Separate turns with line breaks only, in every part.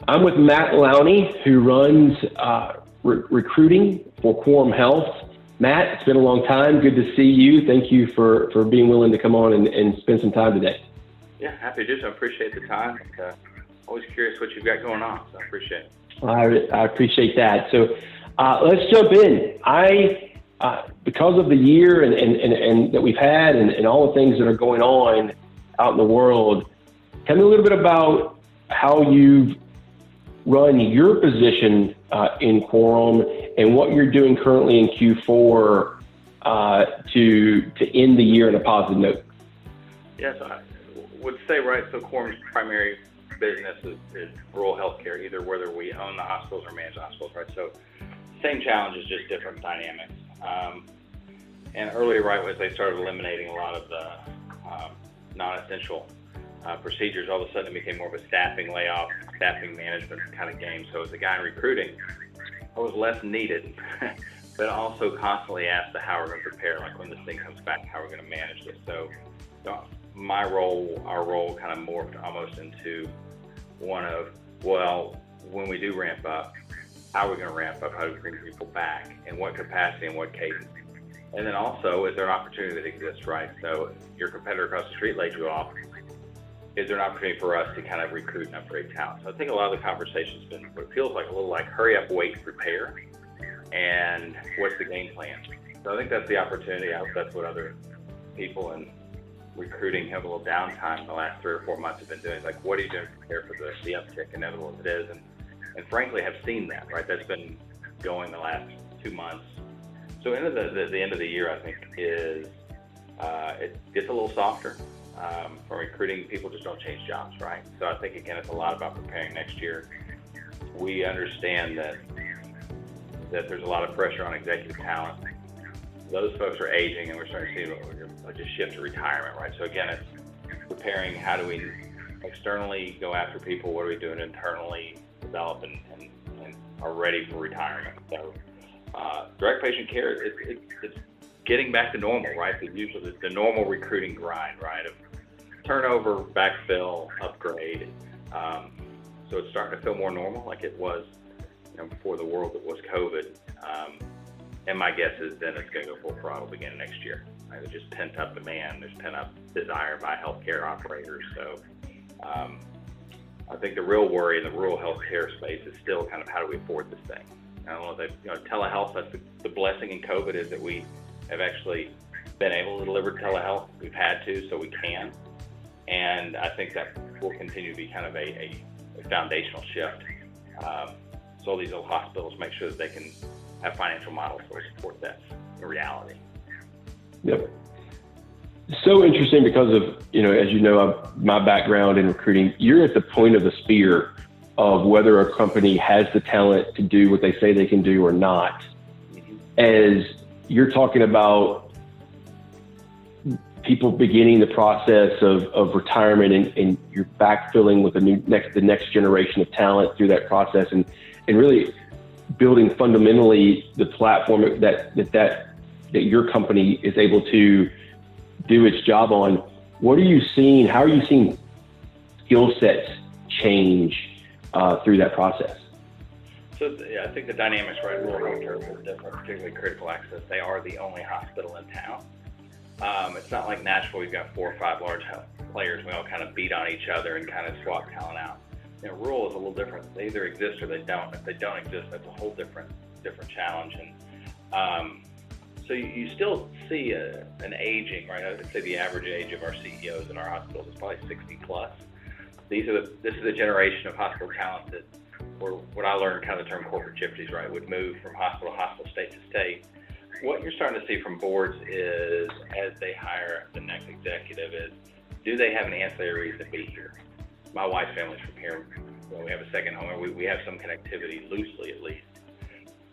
I'm with Matt Lowney, who runs recruiting for Quorum Health. Matt, it's been a long time. Good to see you. Thank you for being willing to come on and spend some time today.
Yeah, happy to do so. I appreciate the time. Always curious what you've got going on, so I appreciate it.
I appreciate that. So let's jump in. Because of the year and that we've had and all the things that are going on out in the world, tell me a little bit about how you've run your position in Quorum and what you're doing currently in Q4 to end the year on a positive note.
Yes, I would say, right, so Quorum's primary business is rural healthcare, either whether we own the hospitals or manage the hospitals, right? So same challenges, just different dynamics. And earlier, right, as they started eliminating a lot of the non-essential procedures, all of a sudden it became more of a staffing layoff, staffing management kind of game. So as a guy in recruiting, I was less needed, but also constantly asked how we're going to prepare, like when this thing comes back, how we're going to manage this. So my role, our role kind of morphed almost into one of, well, when we do ramp up, how are we going to ramp up? How do we bring people back? In what capacity and what cadence? And then also, is there an opportunity that exists, right? So your competitor across the street laid you off. Is there an opportunity for us to kind of recruit and upgrade talent? So I think a lot of the conversation's been what feels like a little like hurry up, wait, prepare, and what's the game plan? So I think that's the opportunity. I hope that's what other people in recruiting have a little downtime in the last 3 or 4 months have been doing. It's like, what are you doing to prepare for the uptick, inevitable as it is? And frankly, have seen that, right? That's been going the last 2 months. So the end of the year, I think, is it gets a little softer. From recruiting, people just don't change jobs, right? So I think, again, it's a lot about preparing next year. We understand that there's a lot of pressure on executive talent. Those folks are aging, and we're starting to see a shift to retirement, right? So again, it's preparing. How do we externally go after people? What are we doing internally, develop and are ready for retirement? So direct patient care, it's getting back to normal, right? Usually the normal recruiting grind, right, of turnover, backfill, upgrade. So it's starting to feel more normal, like it was, before the world that was COVID. And my guess is then it's going to go full throttle beginning next year. Right? There's just pent up demand. There's pent up desire by healthcare operators. So I think the real worry in the rural healthcare space is still kind of how do we afford this thing? I don't know that telehealth. That's the blessing in COVID is that we have actually been able to deliver telehealth. We've had to, so we can. And I think that will continue to be kind of a foundational shift. So all these little hospitals make sure that they can have financial models to support that in reality.
Yep. So interesting because of, as you know, my background in recruiting, you're at the point of the spear of whether a company has the talent to do what they say they can do or not. As you're talking about people beginning the process of retirement and you're backfilling with the next generation of talent through that process and really building fundamentally the platform that your company is able to do its job on. What are you seeing? How are you seeing skill sets change through that process?
So I think the dynamics, right, rural healthcare is different, particularly critical access. They are the only hospital in town. It's not like Nashville, we've got 4 or 5 large health players. We all kind of beat on each other and kind of swap talent out. Rural is a little different. They either exist or they don't. If they don't exist, that's a whole different challenge. And so you still see an aging, right? I would say the average age of our CEOs in our hospitals is probably 60 plus. This is a generation of hospital talent that, or what I learned, kind of the term corporate gypsies, right, would move from hospital to hospital, state to state. What you're starting to see from boards is, as they hire the next executive, is do they have an ancillary reason to be here? My wife's family's from here. We have a second home. We have some connectivity, loosely at least.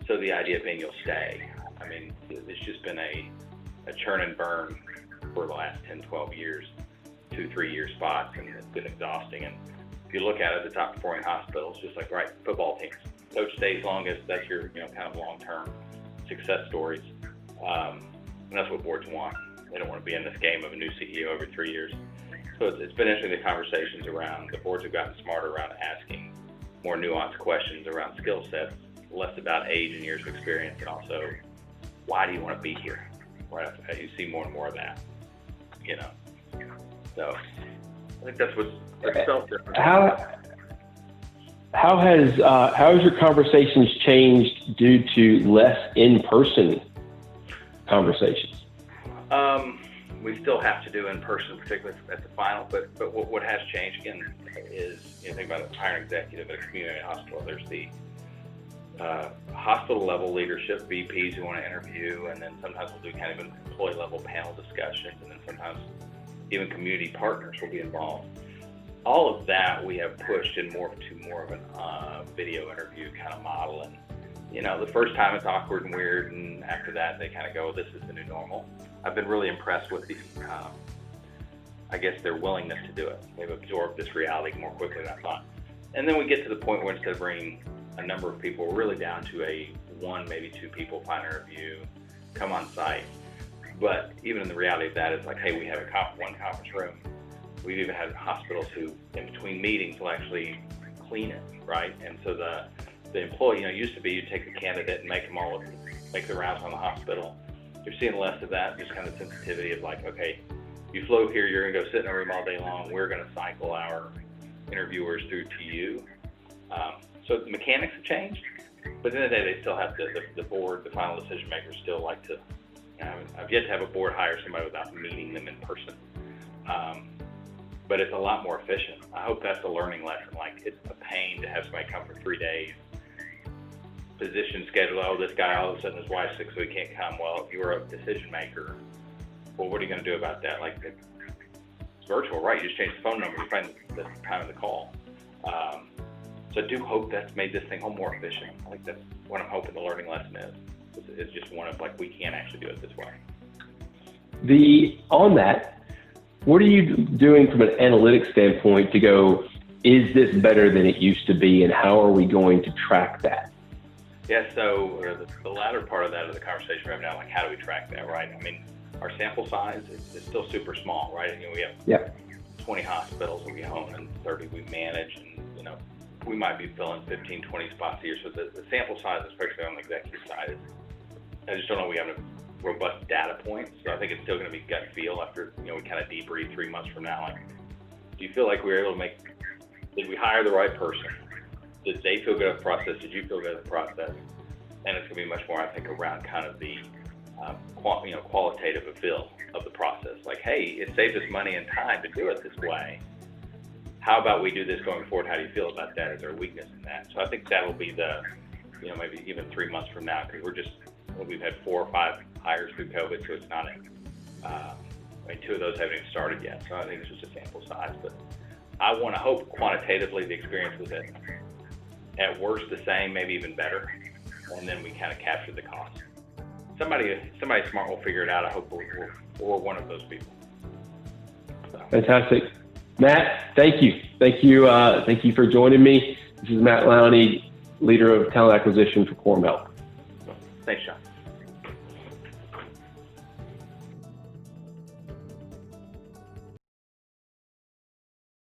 So the idea being you'll stay. I mean, it's just been a churn and burn for the last 10, 12 years, 2-3 year spots, and it's been exhausting. And if you look at it, the top performing hospitals, just like football teams, coach stays longest. That's your kind of long-term success stories, and that's what boards want. They don't want to be in this game of a new CEO every 3 years. So it's been interesting, the conversations around, the boards have gotten smarter around asking, more nuanced questions around skill sets, less about age and years of experience, and also why do you want to be here? Right? You see more and more of that, you know. So I think that's what's felt different.
How has your conversations changed due to less in-person conversations?
We still have to do in person, particularly at the final. But what has changed again is, you know, think about a hiring executive at a community hospital. There's the hospital level leadership, VPs who want to interview, and then sometimes we'll do kind of an employee level panel discussions, and then sometimes even community partners will be involved. All of that we have pushed in more of a video interview kind of model. And, you know, the first time it's awkward and weird, and after that they kind of go, this is the new normal. I've been really impressed with the, I guess, their willingness to do it. They've absorbed this reality more quickly than I thought. And then we get to the point where instead of bringing a number of people, we're really down to a 1, maybe 2 people, final interview, come on site. But even in the reality of that, it's like, hey, we have one conference room. We've even had hospitals who, in between meetings, will actually clean it, right? And so the employee, you know, used to be you take the candidate and make the rounds on the hospital. You're seeing less of that, just kind of sensitivity of like, okay, you flew here, you're gonna go sit in a room all day long. We're gonna cycle our interviewers through to you. So the mechanics have changed, but at the end of the day, they still have the board, the final decision makers still like to, you know, I've yet to have a board hire somebody without meeting them in person. But it's a lot more efficient. I hope that's a learning lesson. Like, it's a pain to have somebody come for 3 days, position schedule, oh, this guy all of a sudden his wife's sick so he can't come. Well, if you were a decision maker, well, what are you gonna do about that? Like, it's virtual, right? You just change the phone number, you find the time of the call. So I do hope that's made this thing more efficient. I think that's what I'm hoping the learning lesson is. It's just one of, like, we can't actually do it this way.
On that, what are you doing from an analytics standpoint to go, is this better than it used to be, and how are we going to track that?
Yeah, so the latter part of that is the conversation we're having now, like, how do we track that, right? I mean, our sample size is still super small, right? You know, we have 20 hospitals that we own and 30 we manage, and, you know, we might be filling 15, 20 spots a year. So the sample size, especially on the executive side, I just don't know we have a robust data points. So I think it's still going to be gut feel after, you know, we kind of debrief 3 months from now. Like, do you feel like we were able to did we hire the right person? Did they feel good at the process? Did you feel good at the process? And it's going to be much more, I think, around kind of the qualitative feel of the process. Like, hey, it saved us money and time to do it this way. How about we do this going forward? How do you feel about that? Is there a weakness in that? So I think that'll be maybe even 3 months from now, because we've had 4 or 5 hires through COVID, so it's not 2 of those haven't even started yet. So I think it's just a sample size, but I want to hope quantitatively the experience was at worst the same, maybe even better, and then we kind of capture the cost. Somebody smart will figure it out. I hope we're one of those people. So.
Fantastic. Matt, thank you. Thank you for joining me. This is Matt Lowney, leader of talent acquisition for Quorum Health.
Thanks, John.